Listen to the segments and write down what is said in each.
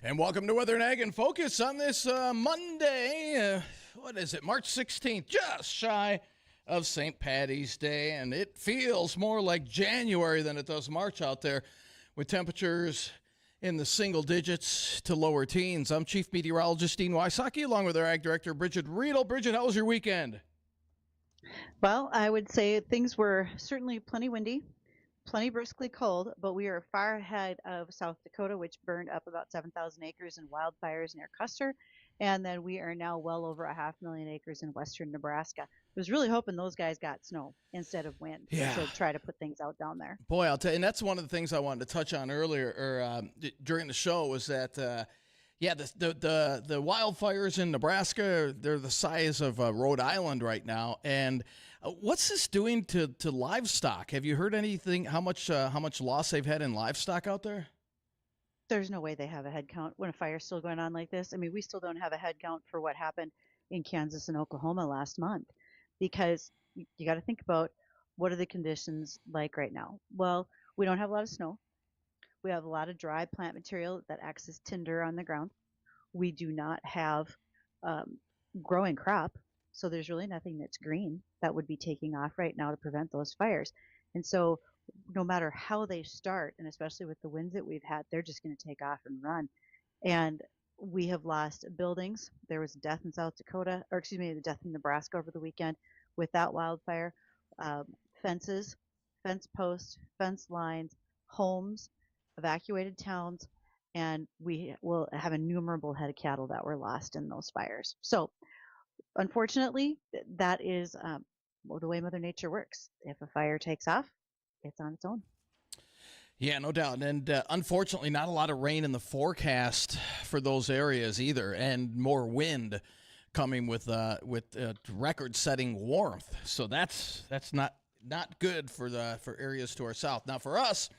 And welcome to Weather and Ag in Focus on this Monday. What is it? March 16th, just shy of St. Patty's Day. And it feels more like January than it does March out there with temperatures in the single digits to lower teens. I'm Chief Meteorologist Wysocki along with our Ag Director, Bridgette Readel. Bridgette, how was your weekend? Well, I would say things were certainly plenty windy, plenty briskly cold, but we are far ahead of South Dakota, which burned up about 7,000 acres in wildfires near Custer. And then we are now well over 500,000 acres in western Nebraska. I was really hoping those guys got snow instead of wind Yeah. to try to put things out down there. Boy, I'll tell you, and that's one of the things I wanted to touch on earlier or during the show was that, the wildfires in Nebraska, they're the size of Rhode Island right now. And what's this doing to livestock? Have you heard anything, how much loss they've had in livestock out there? There's no way they have a head count when a fire's still going on like this. I mean, we still don't have a head count for what happened in Kansas and Oklahoma last month because you got to think about what are the conditions like right now. Well, we don't have a lot of snow. We have a lot of dry plant material that acts as tinder on the ground. We do not have um, growing crop, so there's really nothing that's green that would be taking off right now to prevent those fires. And so no matter how they start, and especially with the winds that we've had, they're just going to take off and run. And we have lost buildings. There was a death in South Dakota, or excuse me, the death in Nebraska over the weekend with that wildfire. Um, Fences, fence posts, fence lines, homes, evacuated towns, and we will have innumerable head of cattle that were lost in those fires. So, unfortunately, that is the way Mother Nature works. If a fire takes off, it's on its own. Yeah, no doubt. And unfortunately, not a lot of rain in the forecast for those areas either, and more wind coming with record-setting warmth. So that's not good for areas to our south. Now, for us,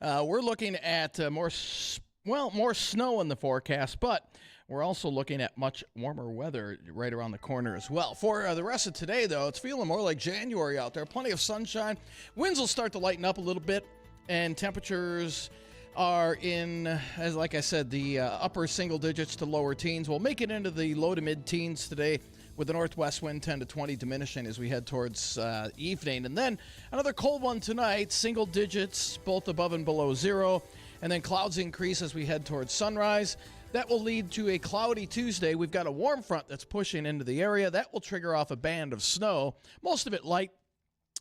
we're looking at more snow in the forecast, but we're also looking at much warmer weather right around the corner as well. For the rest of today, though, it's feeling more like January out there. Plenty of sunshine. Winds will start to lighten up a little bit, and temperatures are in, as like I said, the upper single digits to lower teens. We'll make it into the low to mid-teens today with the northwest wind 10 to 20 diminishing as we head towards evening. And then another cold one tonight, single digits, both above and below zero. And then clouds increase as we head towards sunrise. That will lead to a cloudy Tuesday. We've got a warm front that's pushing into the area. That will trigger off a band of snow, most of it light.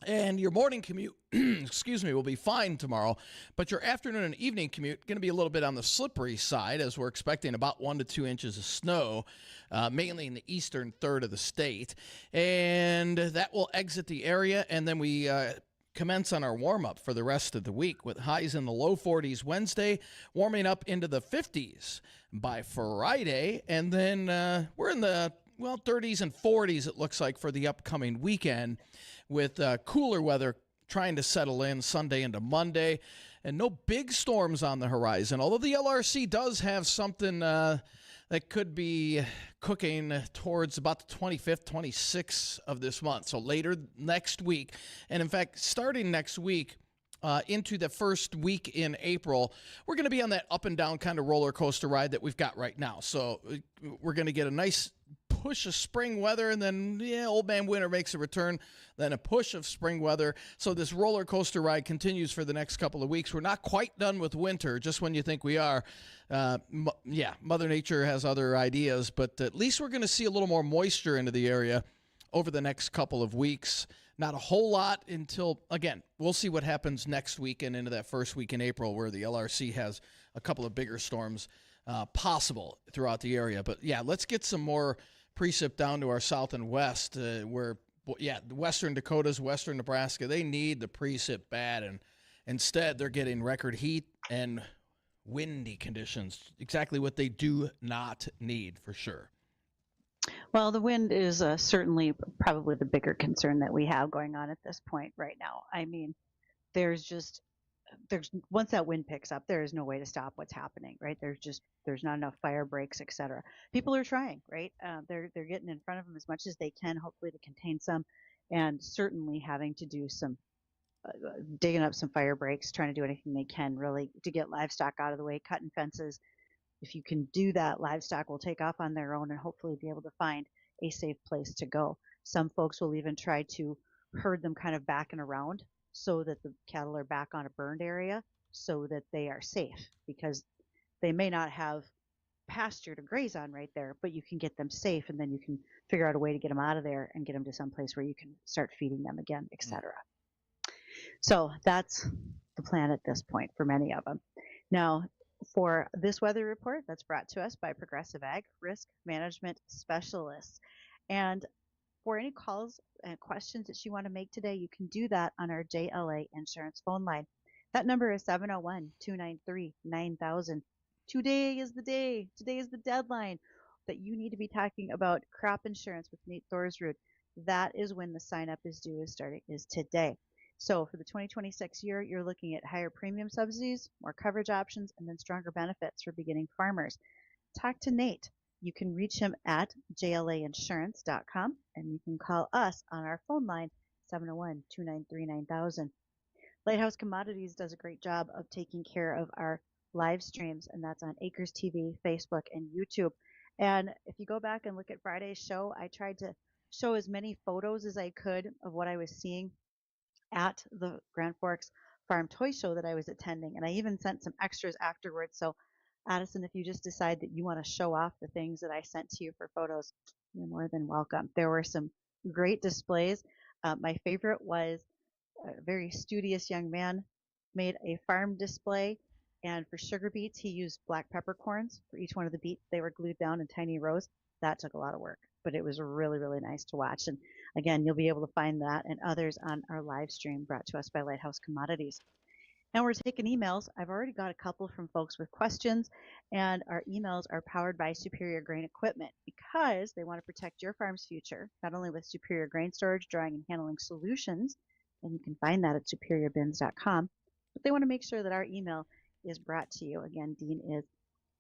And your morning commute, will be fine tomorrow. But your afternoon and evening commute going to be a little bit on the slippery side as we're expecting about 1 to 2 inches of snow, mainly in the eastern third of the state. And that will exit the area, and then we commence on our warm-up for the rest of the week with highs in the low 40s Wednesday, warming up into the 50s by Friday. And then we're in the 30s and 40s, it looks like, for the upcoming weekend, with cooler weather trying to settle in Sunday into Monday, and no big storms on the horizon, although the LRC does have something that could be cooking towards about the 25th, 26th of this month, so later next week. And in fact, starting next week, into the first week in April, we're going to be on that up and down kind of roller coaster ride that we've got right now. So we're going to get a nice push of spring weather, and then old man winter makes a return, then a push of spring weather. So this roller coaster ride continues for the next couple of weeks. We're not quite done with winter, just when you think we are. Mother Nature has other ideas, but at least we're going to see a little more moisture into the area over the next couple of weeks. Not a whole lot until, again, we'll see what happens next week and into that first week in April, where the LRC has a couple of bigger storms possible throughout the area. But yeah, let's get some more precip down to our south and west, where the western Dakotas, western Nebraska, they need the precip bad, and instead they're getting record heat and windy conditions, exactly what they do not need, for sure. Well, the wind is certainly probably the bigger concern that we have going on at this point right now. I mean, there's once that wind picks up, there is no way to stop what's happening, right? There's not enough fire breaks, etc. People are trying, right? They're getting in front of them as much as they can, hopefully to contain some, and certainly having to do some digging up some fire breaks, trying to do anything they can really to get livestock out of the way, cutting fences, if you can do that, livestock will take off on their own and hopefully be able to find a safe place to go. Some folks will even try to herd them kind of back and around so that the cattle are back on a burned area so that they are safe, because they may not have pasture to graze on right there, but you can get them safe, and then you can figure out a way to get them out of there and get them to some place where you can start feeding them again, etc. So that's the plan at this point for many of them. Now, for this weather report, that's brought to us by Progressive Ag Risk Management Specialists. And for any calls and questions that you want to make today, you can do that on our JLA Insurance phone line. That number is 701-293-9000. Today is the day. Today is the deadline that you need to be talking about crop insurance with Nate Thorsrud. That is when the sign up is due, is today. So for the 2026 year, you're looking at higher premium subsidies, more coverage options, and then stronger benefits for beginning farmers. Talk to Nate. You can reach him at jlainsurance.com, and you can call us on our phone line, 701-293-9000. Lighthouse Commodities does a great job of taking care of our live streams, and that's on Acres TV, Facebook, and YouTube. And if you go back and look at Friday's show, I tried to show as many photos as I could of what I was seeing at the Grand Forks Farm Toy Show that I was attending. And I even sent some extras afterwards. So Addison, if you just decide that you want to show off the things that I sent to you for photos, you're more than welcome. There were some great displays. My favorite was a very studious young man made a farm display, and for sugar beets, he used black peppercorns for each one of the beets. They were glued down in tiny rows. That took a lot of work, but it was really, really nice to watch. And again, you'll be able to find that and others on our live stream brought to us by Lighthouse Commodities. Now we're taking emails. I've already got a couple from folks with questions, and our emails are powered by Superior Grain Equipment because they want to protect your farm's future, not only with superior grain storage, drying, and handling solutions, and you can find that at superiorbins.com, but they want to make sure that our email is brought to you. Again, Dean is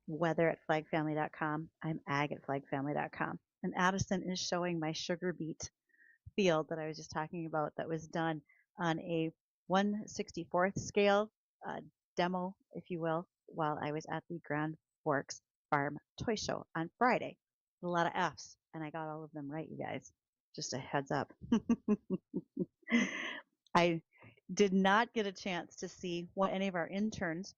weather@flagfamily.com. I'm ag@flagfamily.com. And Addison is showing my sugar beet field that I was just talking about that was done on a 1/64th scale demo, if you will, while I was at the Grand Forks Farm Toy Show on Friday. A lot of F's, and I got all of them right, you guys. Just a heads up. I did not get a chance to see any of our interns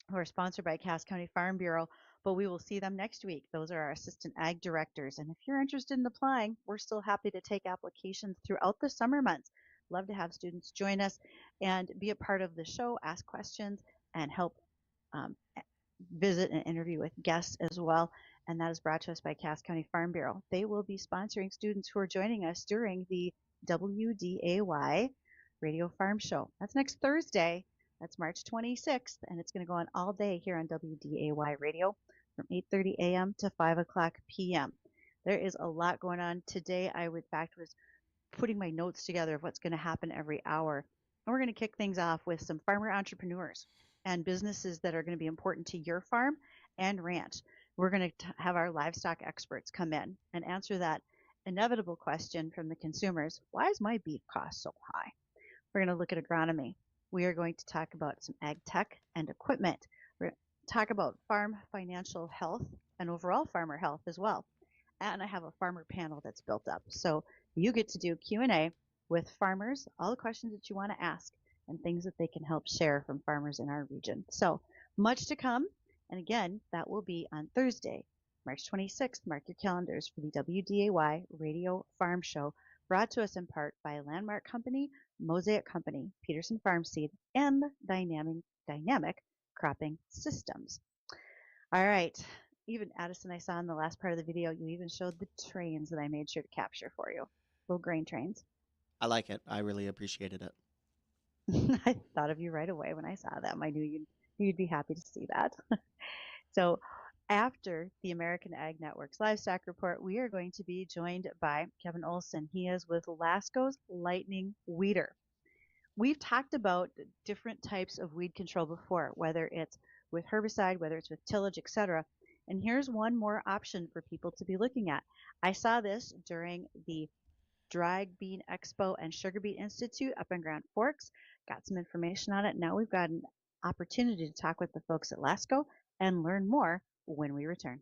who are sponsored by Cass County Farm Bureau, but we will see them next week. Those are our assistant ag directors. And if you're interested in applying, we're still happy to take applications throughout the summer months. Love to have students join us and be a part of the show, ask questions, and help visit and interview with guests as well. And that is brought to us by Cass County Farm Bureau. They will be sponsoring students who are joining us during the WDAY Radio Farm Show. That's next Thursday. That's March 26th, and it's going to go on all day here on WDAY Radio from 8:30 a.m. to 5 o'clock p.m. There is a lot going on today. I, in fact, was putting my notes together of what's going to happen every hour. And we're going to kick things off with some farmer entrepreneurs and businesses that are going to be important to your farm and ranch. We're going to have our livestock experts come in and answer that inevitable question from the consumers: why is my beef cost so high? We're going to look at agronomy. We are going to talk about some ag tech and equipment. We're going to talk about farm financial health and overall farmer health as well. And I have a farmer panel that's built up. So you get to do Q&A with farmers, all the questions that you want to ask and things that they can help share from farmers in our region. So much to come. And again, that will be on Thursday, March 26th. Mark your calendars for the WDAY Radio Farm Show, brought to us in part by Landmark Company, Mosaic Company, Peterson Farm Seed, and Dynamic Cropping Systems. All right. Even Addison, I saw in the last part of the video, you even showed the trains that I made sure to capture for you. Little grain trains. I like it. I really appreciated it. I thought of you right away when I saw them. I knew you'd be happy to see that. So after the American Ag Network's Livestock Report, we are going to be joined by Kevin Olson. He is with Lasco's Lightning Weeder. We've talked about different types of weed control before, whether it's with herbicide, whether it's with tillage, etc. And here's one more option for people to be looking at. I saw this during the Dried Bean Expo and Sugar Beet Institute up in Grand Forks. Got some information on it. Now we've got an opportunity to talk with the folks at Lasco and learn more when we return.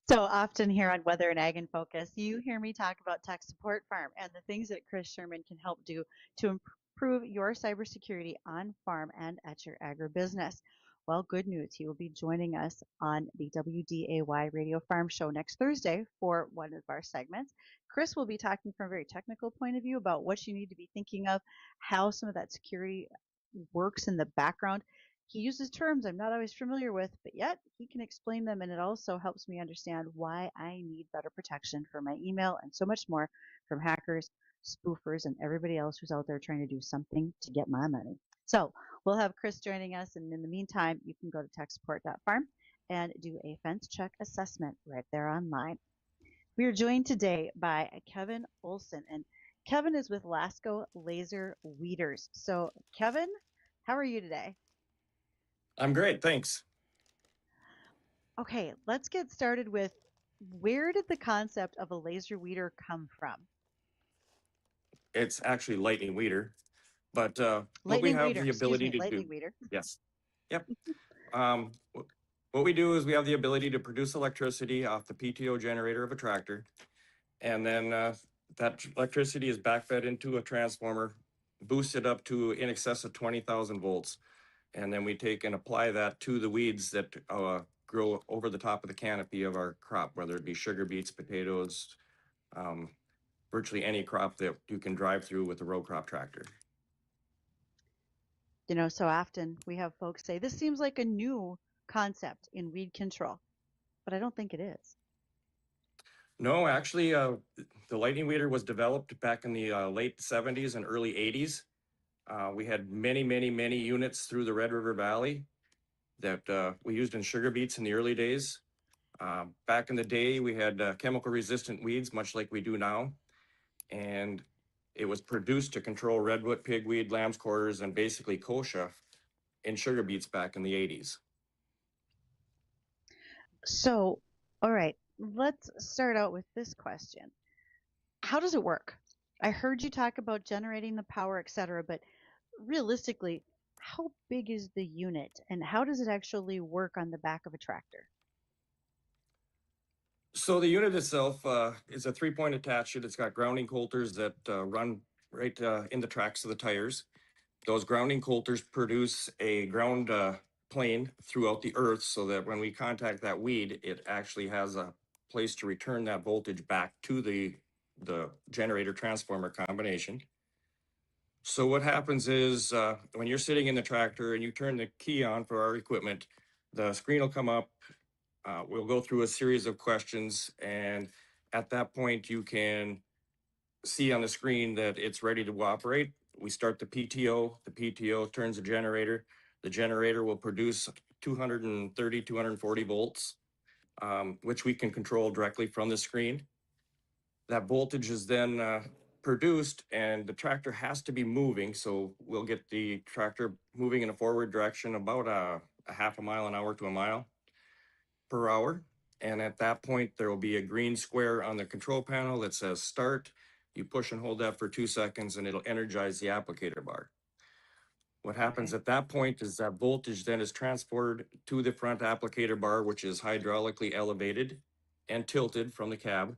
So often here on Weather and Ag in Focus, you hear me talk about Tech Support Farm and the things that Chris Sherman can help do to improve your cybersecurity on farm and at your agribusiness. Well, good news. He will be joining us on the WDAY Radio Farm Show next Thursday for one of our segments. Chris will be talking from a very technical point of view about what you need to be thinking of, how some of that security works in the background. He uses terms I'm not always familiar with, but yet he can explain them, and it also helps me understand why I need better protection for my email and so much more from hackers, spoofers, and everybody else who's out there trying to do something to get my money. So we'll have Chris joining us, and in the meantime, you can go to techsupport.farm and do a fence check assessment right there online. We are joined today by Kevin Olson, and Kevin is with Lasco Laser Weeders. So, Kevin, how are you today? I'm great, thanks. Okay, let's get started with where did the concept of a laser weeder come from? It's actually lightning weeder, but what we Lightning have weeder, the excuse ability me, to lightning do, weeder. yes, yep. What we do is we have the ability to produce electricity off the PTO generator of a tractor, and then that electricity is backfed into a transformer, boosted up to in excess of 20,000 volts, and then we take and apply that to the weeds that grow over the top of the canopy of our crop, whether it be sugar beets, potatoes, um, virtually any crop that you can drive through with a row crop tractor. You know, so often we have folks say this seems like a new concept in weed control, but I don't think it is. No, actually, the lightning weeder was developed back in the late 70s and early 80s. We had many units through the Red River Valley that we used in sugar beets in the early days. Back in the day, we had chemical resistant weeds, much like we do now. And it was produced to control redwood, pigweed, lamb's quarters, and basically kochia in sugar beets back in the 80s. So, all right, let's start out with this question. How does it work? I heard you talk about generating the power, etc., but realistically, how big is the unit and how does it actually work on the back of a tractor? So the unit itself is a 3-point attachment. It's got grounding coulters that run right in the tracks of the tires. Those grounding coulters produce a ground plane throughout the earth so that when we contact that weed, it actually has a place to return that voltage back to the generator transformer combination. So what happens is when you're sitting in the tractor and you turn the key on for our equipment, the screen will come up. We'll go through a series of questions, and at that point, you can see on the screen that it's ready to operate. We start the PTO. The PTO turns the generator. The generator will produce 230, 240 volts, which we can control directly from the screen. That voltage is then produced, and the tractor has to be moving. So we'll get the tractor moving in a forward direction about a half a mile an hour to a mile per hour. And at that point, there will be a green square on the control panel that says start. You push and hold that for 2 seconds and it'll energize the applicator bar. What happens at that point is that voltage then is transferred to the front applicator bar, which is hydraulically elevated and tilted from the cab.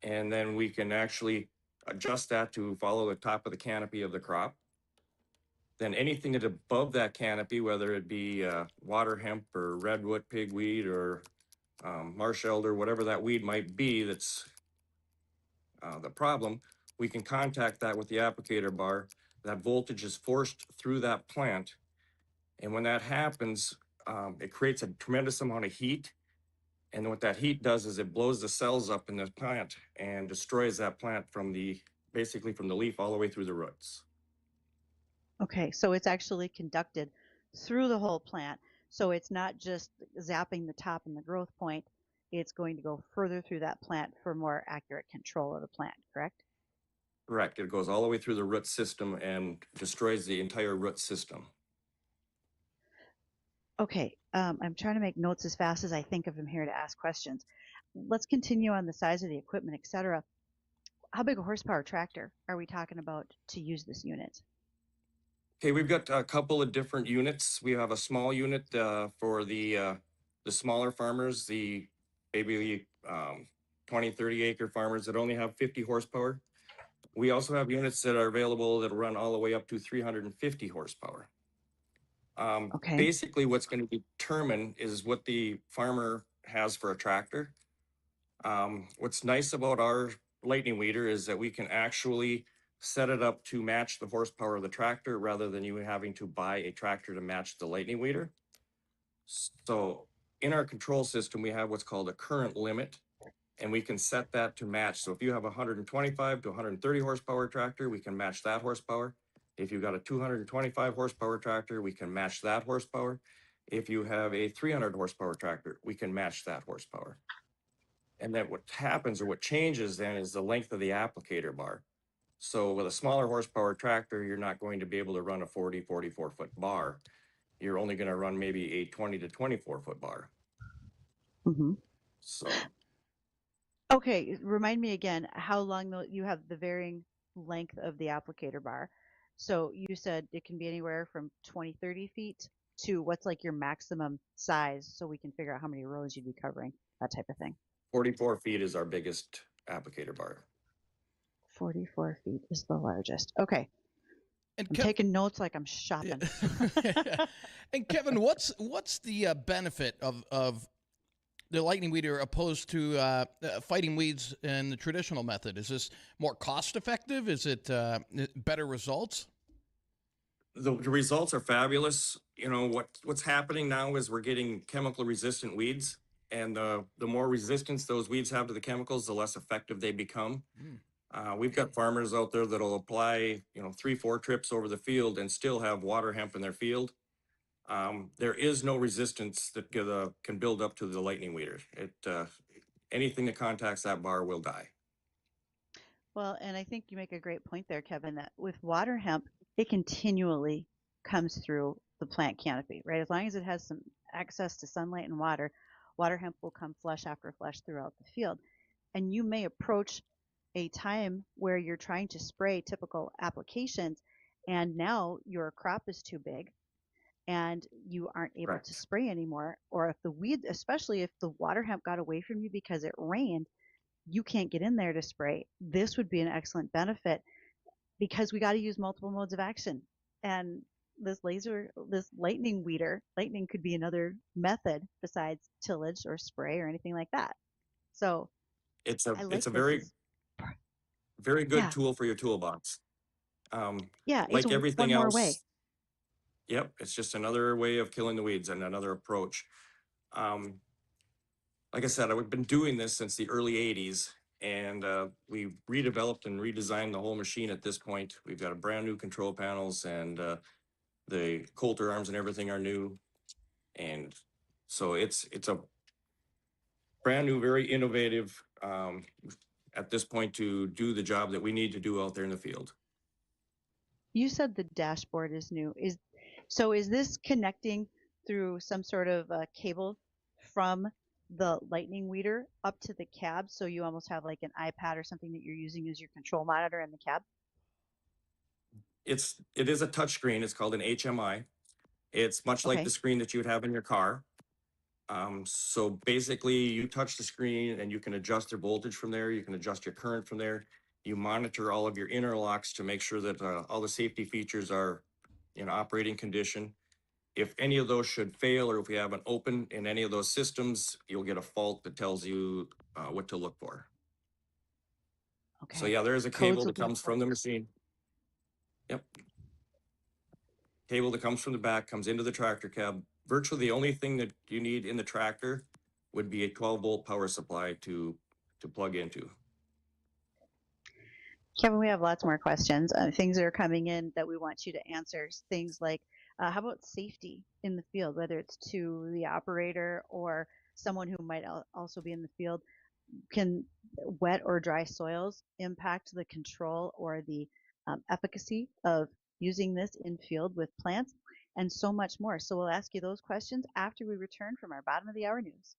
And then we can actually adjust that to follow the top of the canopy of the crop. Then anything that's above that canopy, whether it be water hemp or redwood pigweed or marsh elder, whatever that weed might be that's the problem, we can contact that with the applicator bar. That voltage is forced through that plant. And when that happens, it creates a tremendous amount of heat. And what that heat does is it blows the cells up in the plant and destroys that plant basically from the leaf all the way through the roots. Okay, so it's actually conducted through the whole plant. So it's not just zapping the top and the growth point. It's going to go further through that plant for more accurate control of the plant, correct? Correct. It goes all the way through the root system and destroys the entire root system. Okay, I'm trying to make notes as fast as I think of them here to ask questions. Let's continue on the size of the equipment, etc. How big a horsepower tractor are we talking about to use this unit? Okay, we've got a couple of different units. We have a small unit for the smaller farmers, the maybe 20, 30 acre farmers that only have 50 horsepower. We also have units that are available that run all the way up to 350 horsepower. Okay. Basically, what's going to determine is what the farmer has for a tractor. What's nice about our lightning weeder is that we can actually set it up to match the horsepower of the tractor rather than you having to buy a tractor to match the lightning weeder. So in our control system, we have what's called a current limit, and we can set that to match. So if you have a 125 to 130 horsepower tractor, we can match that horsepower. If you've got a 225 horsepower tractor, we can match that horsepower. If you have a 300 horsepower tractor, we can match that horsepower. And then what happens or what changes then is the length of the applicator bar. So with a smaller horsepower tractor, you're not going to be able to run a 40, 44-foot bar. You're only going to run maybe a 20 to 24-foot bar. Mm-hmm. So Okay, remind me again how long you have the varying length of the applicator bar. So you said it can be anywhere from 20, 30 feet to what's like your maximum size so we can figure out how many rows you'd be covering, that type of thing. 44 feet is our biggest applicator bar. 44 feet is the largest. Okay. And I'm taking notes like I'm shopping. And Kevin, what's the benefit of the lightning weeder opposed to fighting weeds in the traditional method? Is this more cost effective? Is it better results? The results are fabulous. You know, what's happening now is we're getting chemical resistant weeds, and the more resistance those weeds have to the chemicals, the less effective they become. We've got farmers out there that'll apply, 3-4 trips over the field and still have water hemp in their field. There is no resistance that can build up to the lightning weeder. Anything that contacts that bar will die. Well, and I think you make a great point there, Kevin, that with water hemp, it continually comes through the plant canopy, right? As long as it has some access to sunlight and water hemp will come flush after flush throughout the field. And you may approach a time where you're trying to spray typical applications, and now your crop is too big and you aren't able to Correct. spray anymore. Or if the weed, especially if the water hemp got away from you because it rained, you can't get in there to spray. This would be an excellent benefit because we got to use multiple modes of action. And this lightning weeder, lightning could be another method besides tillage or spray or anything like that. So It's I like a this. very good Yeah, tool for your toolbox. yeah, it's Like everything one more way. else, yep, it's just another way of killing the weeds and another approach. Um, like I said, I've been doing this since the early 80s, and we redeveloped and redesigned the whole machine at this point. We've got a brand new control panels, and the coulter arms and everything are new. And so it's a brand new, very innovative at this point to do the job that we need to do out there in the field. You said the dashboard is new. Is this connecting through some sort of cable from the lightning weeder up to the cab? So you almost have like an iPad or something that you're using as your control monitor in the cab? It is a touch screen. It's called an HMI. It's much like the Okay. screen that you would have in your car. So basically you touch the screen and you can adjust your voltage from there. You can adjust your current from there. You monitor all of your interlocks to make sure that all the safety features are in operating condition. If any of those should fail, or if we have an open in any of those systems, you'll get a fault that tells you what to look for. So Okay. yeah, there is a Codes cable will that be comes from the important. machine. Yep. Cable that comes from the back comes into the tractor cab. Virtually the only thing that you need in the tractor would be a 12-volt power supply to plug into. Kevin, we have lots more questions. Things that are coming in that we want you to answer. Things like, how about safety in the field, whether it's to the operator or someone who might also be in the field? Can wet or dry soils impact the control or the efficacy of using this in field with plants? And so much more. So we'll ask you those questions after we return from our bottom of the hour news.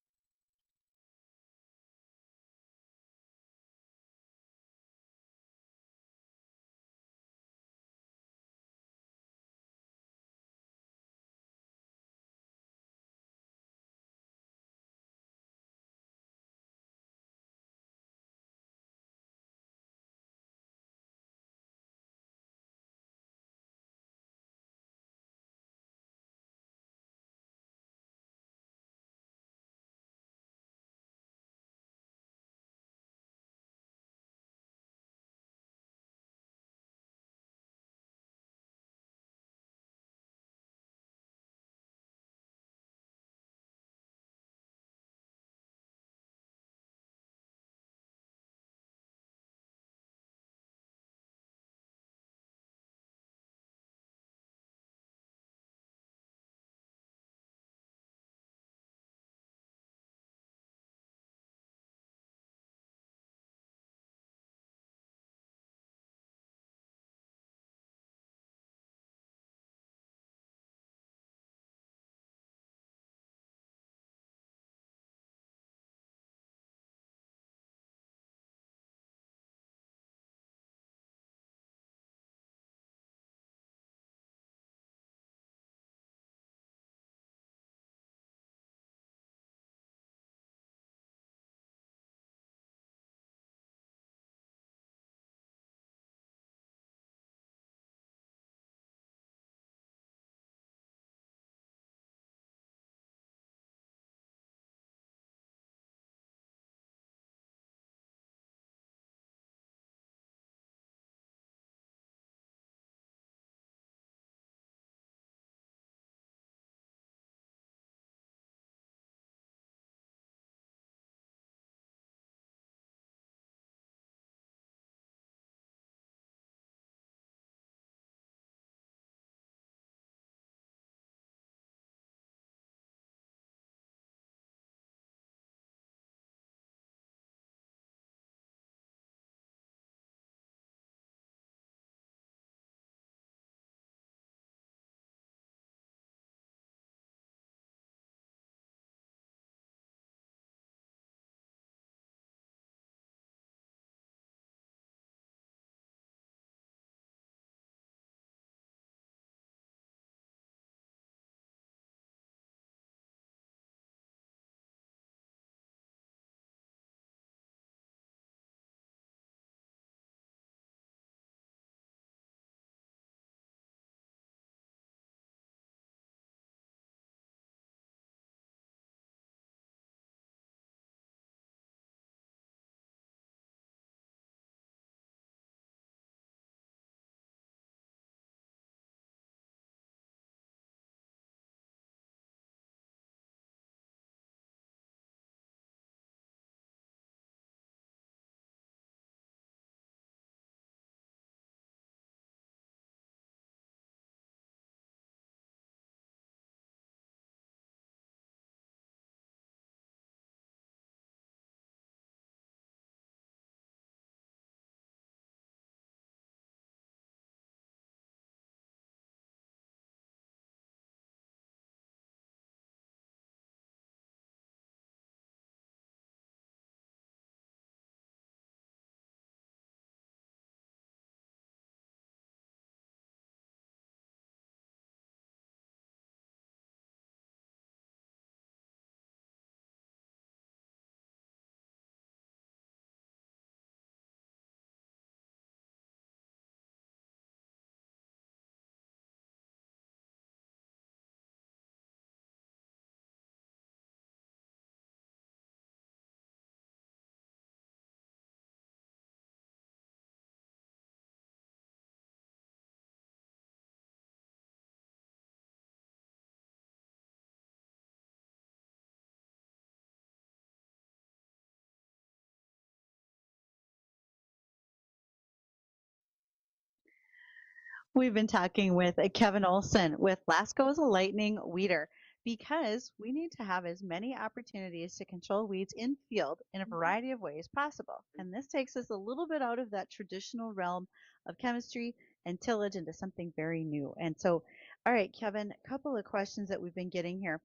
We've been talking with Kevin Olson with Lasco's Lightning Weeder because we need to have as many opportunities to control weeds in field in a variety of ways possible. And this takes us a little bit out of that traditional realm of chemistry and tillage into something very new. And so, all right, Kevin, a couple of questions that we've been getting here.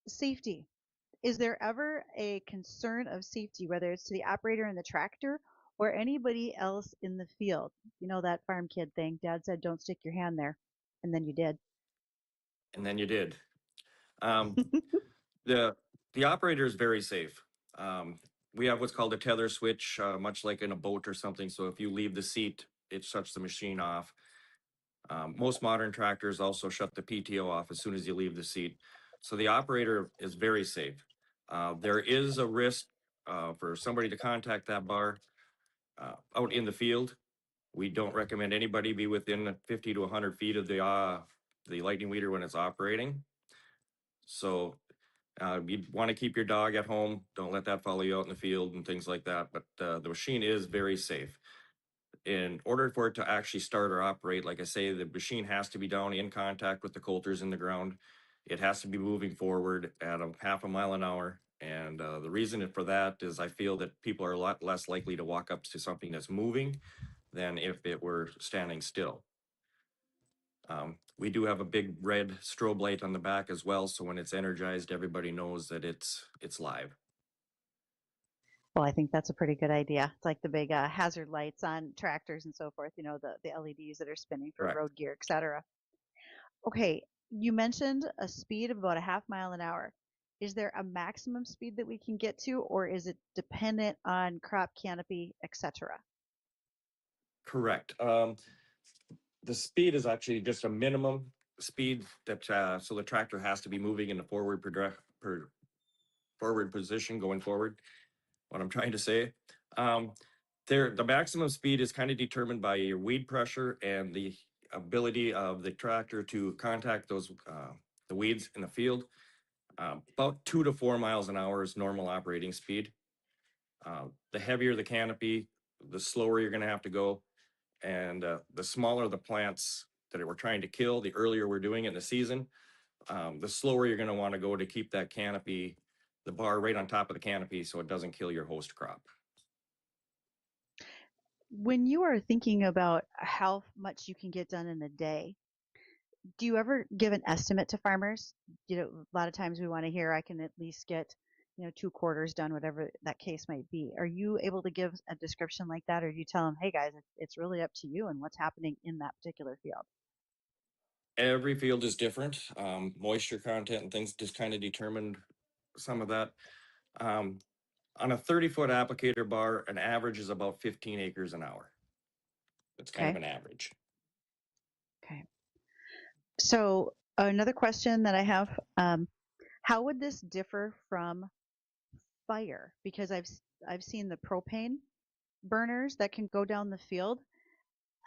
Safety. Is there ever a concern of safety, whether it's to the operator in the tractor or anybody else in the field? You know that farm kid thing. Dad said, don't stick your hand there. And then you did. And then you did. Um, the the operator is very safe. We have what's called a tether switch, much like in a boat or something. So if you leave the seat, it shuts the machine off. Most modern tractors also shut the PTO off as soon as you leave the seat. So the operator is very safe. There is a risk for somebody to contact that bar out in the field. We don't recommend anybody be within 50 to 100 feet of the lightning weeder when it's operating. So you want to keep your dog at home. Don't let that follow you out in the field and things like that. But the machine is very safe. In order for it to actually start or operate, like I say, the machine has to be down in contact with the coulters in the ground. It has to be moving forward at a half a mile an hour. And the reason for that is I feel that people are a lot less likely to walk up to something that's moving than if it were standing still. We do have a big red strobe light on the back as well, so when it's energized, everybody knows that it's live. Well, I think that's a pretty good idea. It's like the big hazard lights on tractors and so forth, you know, the LEDs that are spinning for Correct. road gear, et cetera. Okay, you mentioned a speed of about a half mile an hour. Is there a maximum speed that we can get to, or is it dependent on crop canopy, et cetera? Correct. The speed is actually just a minimum speed that so the tractor has to be moving in the forward position going forward. What I'm trying to say, the maximum speed is kind of determined by your weed pressure and the ability of the tractor to contact those the weeds in the field. About 2 to 4 miles an hour is normal operating speed. The heavier the canopy, the slower you're going to have to go. And the smaller the plants that we're trying to kill, the earlier we're doing it in the season, the slower you're going to want to go to keep that canopy, the bar right on top of the canopy so it doesn't kill your host crop. When you are thinking about how much you can get done in a day, do you ever give an estimate to farmers? You know, a lot of times we want to hear I can at least get, you know, 2 quarters done, whatever that case might be. Are you able to give a description like that, or do you tell them, hey guys, it's really up to you and what's happening in that particular field? Every field is different. Moisture content and things just kind of determined some of that. On a 30-foot applicator bar, an average is about 15 acres an hour. It's kind of Okay. an average. Okay. So another question that I have, how would this differ from fire? Because I've seen the propane burners that can go down the field.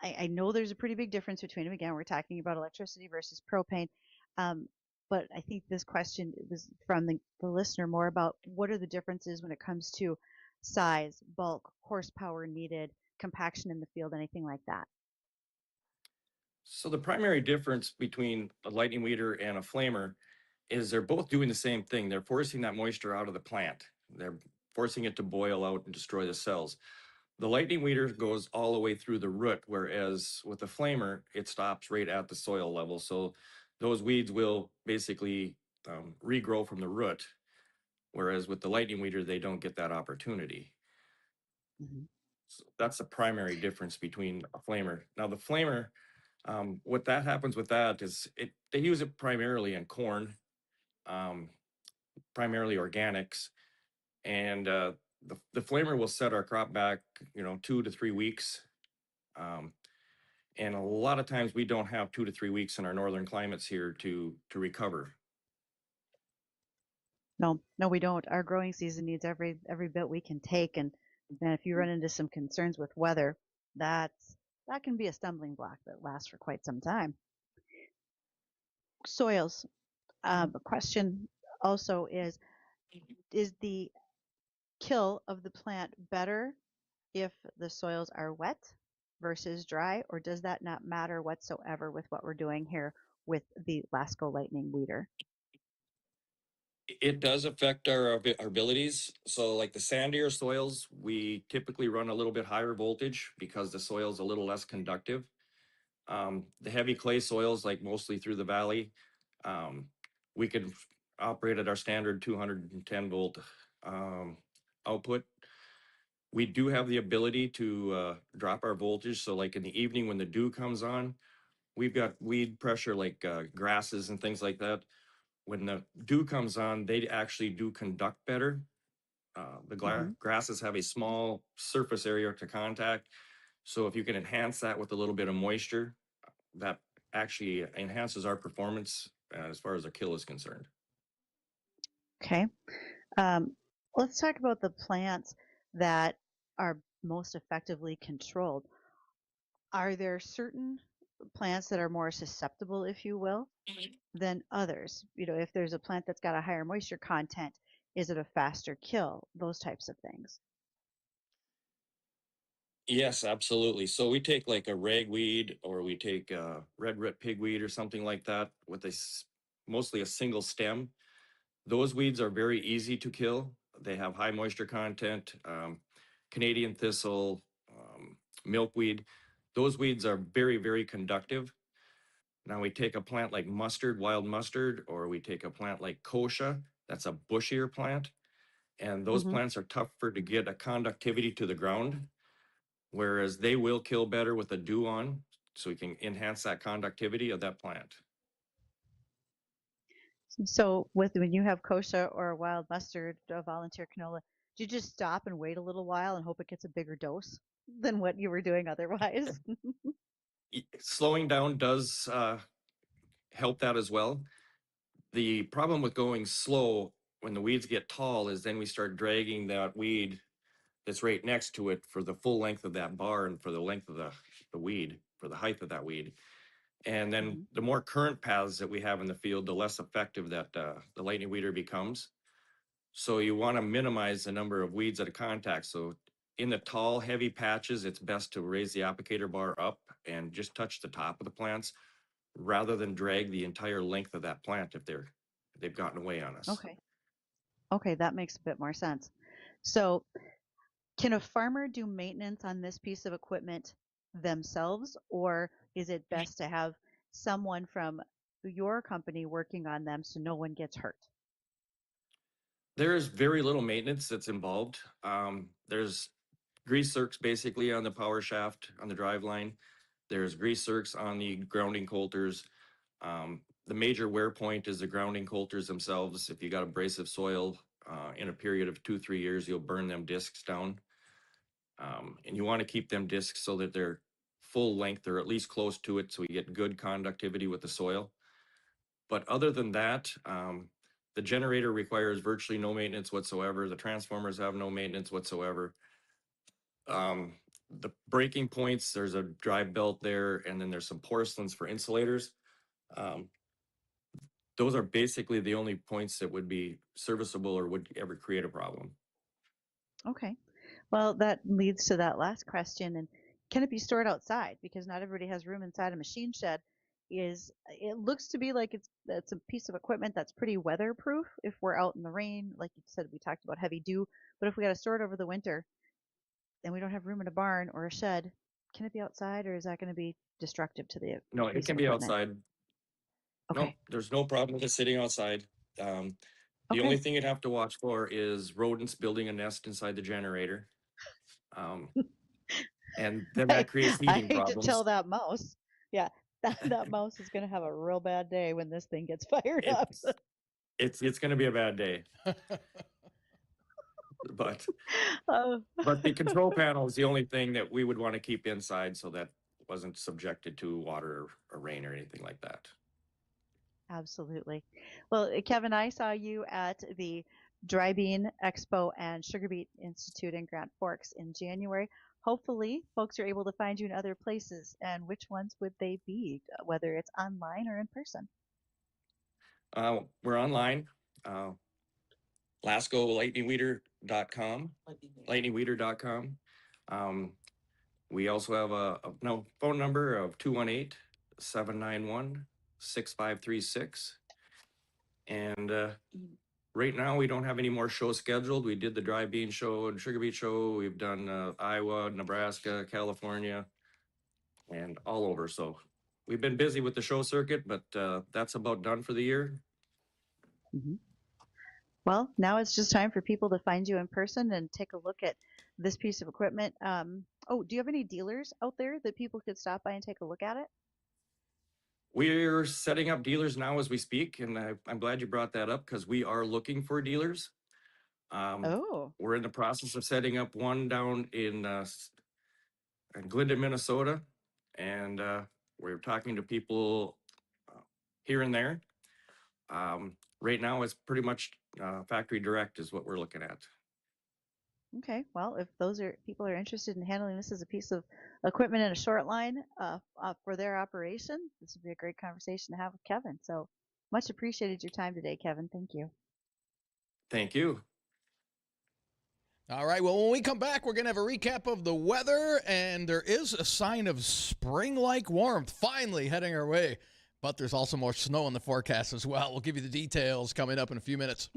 I know there's a pretty big difference between them. Again, we're talking about electricity versus propane. But I think this question was from the listener more about what are the differences when it comes to size, bulk, horsepower needed, compaction in the field, anything like that. So the primary difference between a lightning weeder and a flamer is they're both doing the same thing. They're forcing that moisture out of the plant. They're forcing it to boil out and destroy the cells. The lightning weeder goes all the way through the root, whereas with the flamer, it stops right at the soil level. So those weeds will basically regrow from the root, whereas with the lightning weeder, they don't get that opportunity. Mm-hmm. So that's the primary difference between a flamer. Now the flamer, what that happens with that is they use it primarily in corn, primarily organics, and the flamer will set our crop back, 2 to 3 weeks. And a lot of times we don't have 2 to 3 weeks in our northern climates here to recover. No, we don't. Our growing season needs every bit we can take, and if you run into some concerns with weather, that can be a stumbling block that lasts for quite some time. Soils. A question also is the kill of the plant better if the soils are wet versus dry, or does that not matter whatsoever with what we're doing here with the Lasco Lightning Weeder? It does affect our abilities. So like the sandier soils, we typically run a little bit higher voltage because the soil is a little less conductive. The heavy clay soils, like mostly through the valley, we could operate at our standard 210 volt output. We do have the ability to drop our voltage. So like in the evening when the dew comes on, we've got weed pressure like grasses and things like that. When the dew comes on, they actually do conduct better. Hmm. Grasses have a small surface area to contact. So if you can enhance that with a little bit of moisture, that actually enhances our performance as far as a kill is concerned. Okay. Um, let's talk about the plants that are most effectively controlled. Are there certain plants that are more susceptible, if you will, than others? You know, if there's a plant that's got a higher moisture content, is it a faster kill? Those types of things. Yes, absolutely. So we take like a ragweed or we take red root pigweed or something like that with mostly a single stem. Those weeds are very easy to kill. They have high moisture content. Canadian thistle, milkweed, those weeds are very, very conductive. Now we take a plant like mustard, wild mustard, or we take a plant like kochia, that's a bushier plant. And those Hmm. plants are tougher to get a conductivity to the ground, whereas they will kill better with a dew on, so we can enhance that conductivity of that plant. So, with when you have kochia or wild mustard, volunteer canola, do you just stop and wait a little while and hope it gets a bigger dose than what you were doing otherwise? Slowing down does help that as well. The problem with going slow when the weeds get tall is then we start dragging that weed that's right next to it for the full length of that bar and for the length of the weed, for the height of that weed. And then Hmm. the more current paths that we have in the field, the less effective that the lightning weeder becomes. So you want to minimize the number of weeds at a contact. So in the tall, heavy patches, it's best to raise the applicator bar up and just touch the top of the plants rather than drag the entire length of that plant if they've gotten away on us. Okay. Okay, that makes a bit more sense. So, can a farmer do maintenance on this piece of equipment themselves, or is it best to have someone from your company working on them so no one gets hurt? There's very little maintenance that's involved. There's grease zerks basically on the power shaft on the drive line. There's grease zerks on the grounding coulters. The major wear point is the grounding coulters themselves. If you got abrasive soil in a period of 2-3 years, you'll burn them discs down. And you want to keep them discs so that they're full length or at least close to it so you get good conductivity with the soil. But other than that, the generator requires virtually no maintenance whatsoever. The transformers have no maintenance whatsoever. Um, the breaking points, there's a drive belt there, and then there's some porcelains for insulators. Um, those are basically the only points that would be serviceable or would ever create a problem. Okay. Well, that leads to that last question. And can it be stored outside? Because not everybody has room inside a machine shed. It looks to be like it's a piece of equipment that's pretty weatherproof if we're out in the rain. Like you said, we talked about heavy dew, but if we got to store it over the winter and we don't have room in a barn or a shed, can it be outside, or is that going to be destructive to the No, it piece can of be equipment? outside. No, Okay. there's no problem with it sitting outside. The only Okay. thing you'd have to watch for is rodents building a nest inside the generator. Um, and then I, that creates I heating hate to tell problems. that mouse. Yeah, that mouse is going to have a real bad day when this thing gets fired up. It's it's going to be a bad day, but Oh. but the control panel is the only thing that we would want to keep inside so that wasn't subjected to water or rain or anything like that. Absolutely. Well, Kevin, I saw you at the Dry Bean Expo and Sugar Beet Institute in Grand Forks in January. Hopefully, folks are able to find you in other places. And which ones would they be, whether it's online or in person? We're online, LascoLightningWeeder.com, lightningweeder.com. We also have a phone number of 218-791-6536. And right now, we don't have any more shows scheduled. We did the Dry Bean Show and Sugar Beet Show. We've done Iowa, Nebraska, California, and all over. So we've been busy with the show circuit, but that's about done for the year. Mhm. Well, now it's just time for people to find you in person and take a look at this piece of equipment. Oh, do you have any dealers out there that people could stop by and take a look at it? We're setting up dealers now as we speak, and I'm glad you brought that up because we are looking for dealers. Oh, We're in the process of setting up one down in Glendon, Minnesota, and we're talking to people here and there. Right now, it's pretty much factory direct is what we're looking at. okay. Well, if those are people are interested in handling this as a piece of equipment in a short line for their operation, this would be a great conversation to have with Kevin. So much appreciated your time today, Kevin. Thank you. Thank you. All right. Well, when we come back, we're going to have a recap of the weather, and there is a sign of spring-like warmth finally heading our way. But there's also more snow in the forecast as well. We'll give you the details coming up in a few minutes.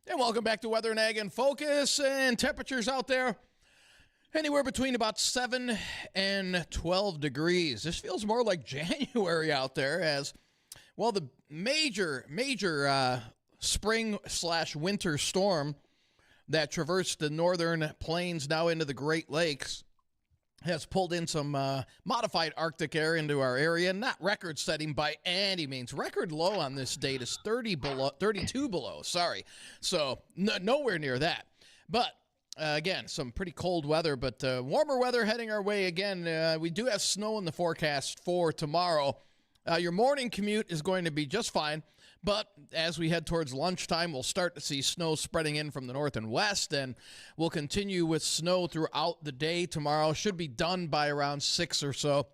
And welcome back to Weather and Ag in Focus. And temperatures out there anywhere between about 7 and 12 degrees. This feels more like January out there, as well. The major spring/winter storm that traversed the northern plains now into the Great Lakes has pulled in some modified Arctic air into our area. Not record-setting by any means. Record low on this date is 32 below. Sorry. So nowhere near that. But again, some pretty cold weather, but warmer weather heading our way again. We do have snow in the forecast for tomorrow. Your morning commute is going to be just fine. But as we head towards lunchtime, we'll start to see snow spreading in from the north and west, and we'll continue with snow throughout the day tomorrow. Should be done by around 6 or so.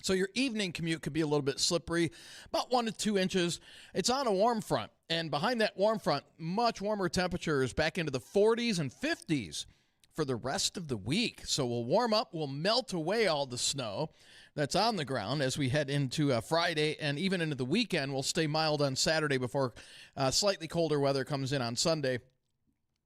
So your evening commute could be a little bit slippery, about 1 to 2 inches. It's on a warm front, and behind that warm front, much warmer temperatures back into the 40s and 50s for the rest of the week. So we'll warm up, we'll melt away all the snow that's on the ground as we head into Friday and even into the weekend. We'll stay mild on Saturday before slightly colder weather comes in on Sunday.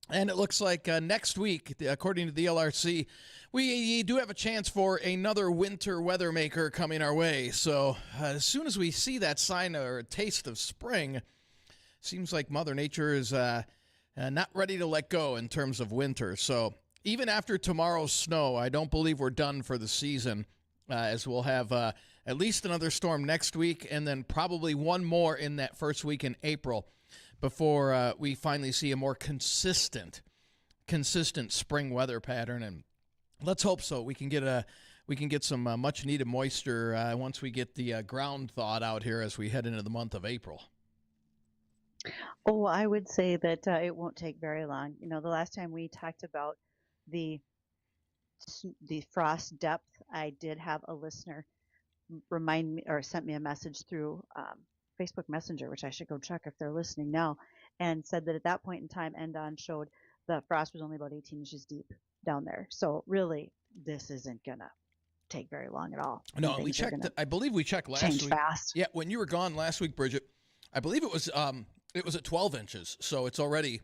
And it looks like next week, according to the LRC, we do have a chance for another winter weather maker coming our way. So as soon as we see that sign or a taste of spring, seems like Mother Nature is not ready to let go in terms of winter. So even after tomorrow's snow, I don't believe we're done for the season. As we'll have at least another storm next week and then probably one more in that first week in April before we finally see a more consistent spring weather pattern. And let's hope so. We can get some much needed moisture once we get the ground thawed out here as we head into the month of April. Oh, I would say that it won't take very long. You know, the last time we talked about the frost depth, I did have a listener remind me or sent me a message through Facebook Messenger, which I should go check if they're listening now, and said that at that point in time, Endon showed the frost was only about 18 inches deep down there. So really, this isn't gonna take very long at all. No, we checked. I believe we checked last change week. Fast. Yeah, when you were gone last week, Bridgette, I believe it was at 12 inches. So it's already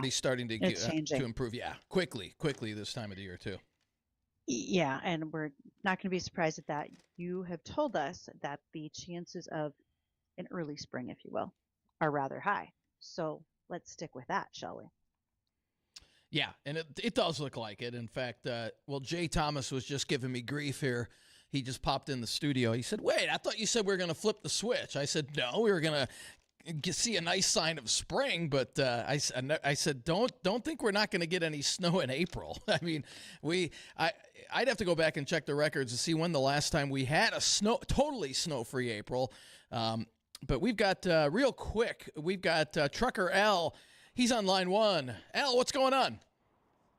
starting to improve. Yeah, quickly this time of the year too. Yeah, and we're not going to be surprised at that. You have told us that the chances of an early spring, if you will, are rather high. So let's stick with that, shall we? Yeah, and it does look like it. In fact, Jay Thomas was just giving me grief here. He just popped in the studio. He said, wait, I thought you said we were going to flip the switch. I said, no, we were going to see a nice sign of spring, but I said don't think we're not going to get any snow in April. I mean, I'd have to go back and check the records to see when the last time we had a totally snow-free April. But we've got real quick. We've got Trucker Al. He's on line 1. Al, what's going on?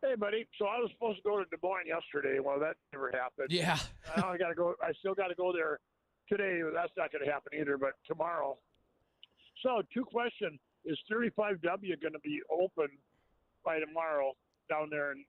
Hey, buddy. So I was supposed to go to Des Moines yesterday. Well, that never happened. Yeah. I got to go. I still got to go there today. That's not going to happen either. But tomorrow. So, 2 questions. Is 35W going to be open by tomorrow down there in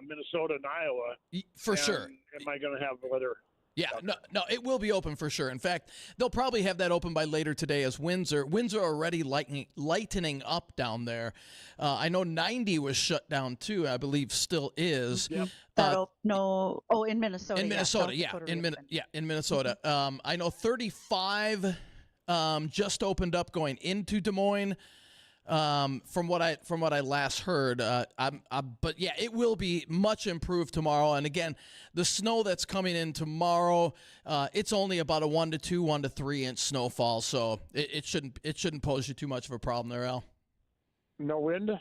Minnesota and Iowa? For sure. Am I going to have weather? Yeah, no, it will be open for sure. In fact, they'll probably have that open by later today as winds are already lightening up down there. I know 90 was shut down too. I believe still is. Yep. In Minnesota. In Minnesota, in Minnesota. I know 35 just opened up going into Des Moines. From what I last heard, but yeah, it will be much improved tomorrow. And again, the snow that's coming in tomorrow, it's only about a 1 to 3 inch snowfall, so it shouldn't pose you too much of a problem there, Al. No wind.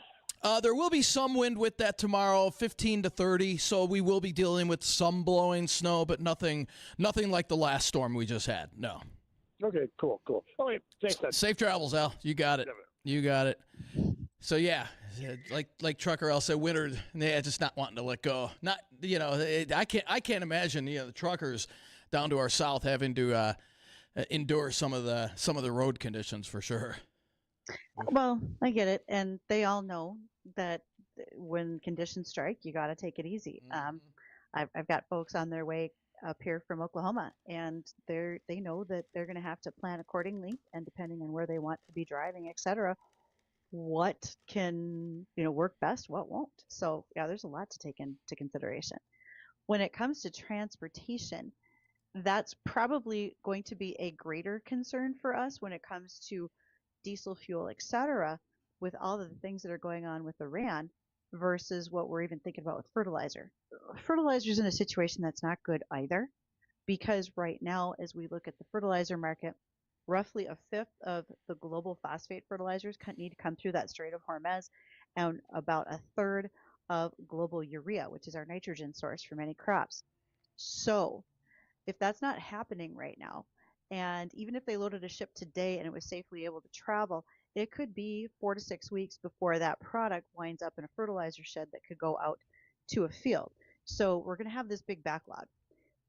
There will be some wind with that tomorrow, 15 to 30. So we will be dealing with some blowing snow, but nothing like the last storm we just had. No. Okay, cool. Okay, thanks. Safe travels, Al. You got it. You got it. So yeah, like Trucker Al said, winter, just not wanting to let go. Not, I can't imagine the truckers down to our south having to endure some of the road conditions for sure. Well, I get it, and they all know that when conditions strike, you got to take it easy. Mm-hmm. I've got folks on their way up here from Oklahoma, and they know that they're going to have to plan accordingly, and depending on where they want to be driving, etc., what can, work best, what won't. So yeah, there's a lot to take into consideration. When it comes to transportation, that's probably going to be a greater concern for us when it comes to diesel fuel, et cetera, with all of the things that are going on with Iran versus what we're even thinking about with fertilizer. Fertilizer's in a situation that's not good either, because right now, as we look at the fertilizer market, roughly a fifth of the global phosphate fertilizers need to come through that Strait of Hormuz, and about a third of global urea, which is our nitrogen source for many crops. So if that's not happening right now, and even if they loaded a ship today and it was safely able to travel, it could be 4 to 6 weeks before that product winds up in a fertilizer shed that could go out to a field. So we're going to have this big backlog.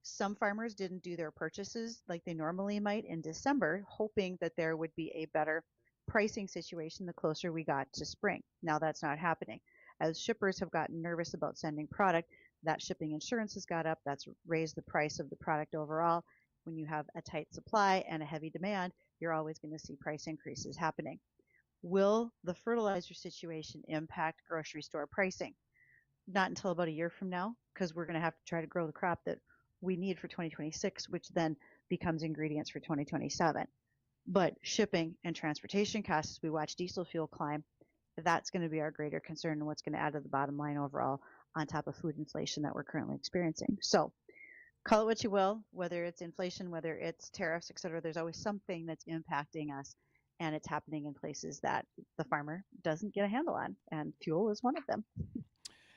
Some farmers didn't do their purchases like they normally might in December, hoping that there would be a better pricing situation the closer we got to spring. Now that's not happening. As shippers have gotten nervous about sending product, that shipping insurance has got up. That's raised the price of the product overall. When you have a tight supply and a heavy demand, you're always going to see price increases happening. Will the fertilizer situation impact grocery store pricing? Not until about a year from now, because we're going to have to try to grow the crop that we need for 2026, which then becomes ingredients for 2027. But shipping and transportation costs, as we watch diesel fuel climb, that's going to be our greater concern and what's going to add to the bottom line overall on top of food inflation that we're currently experiencing. So call it what you will, whether it's inflation, whether it's tariffs, et cetera, there's always something that's impacting us, and it's happening in places that the farmer doesn't get a handle on, and fuel is one of them.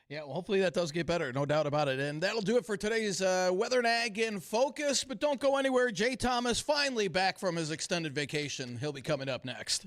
Yeah, well, hopefully that does get better, no doubt about it. And that'll do it for today's Weather and Ag in Focus. But don't go anywhere. Jay Thomas finally back from his extended vacation. He'll be coming up next.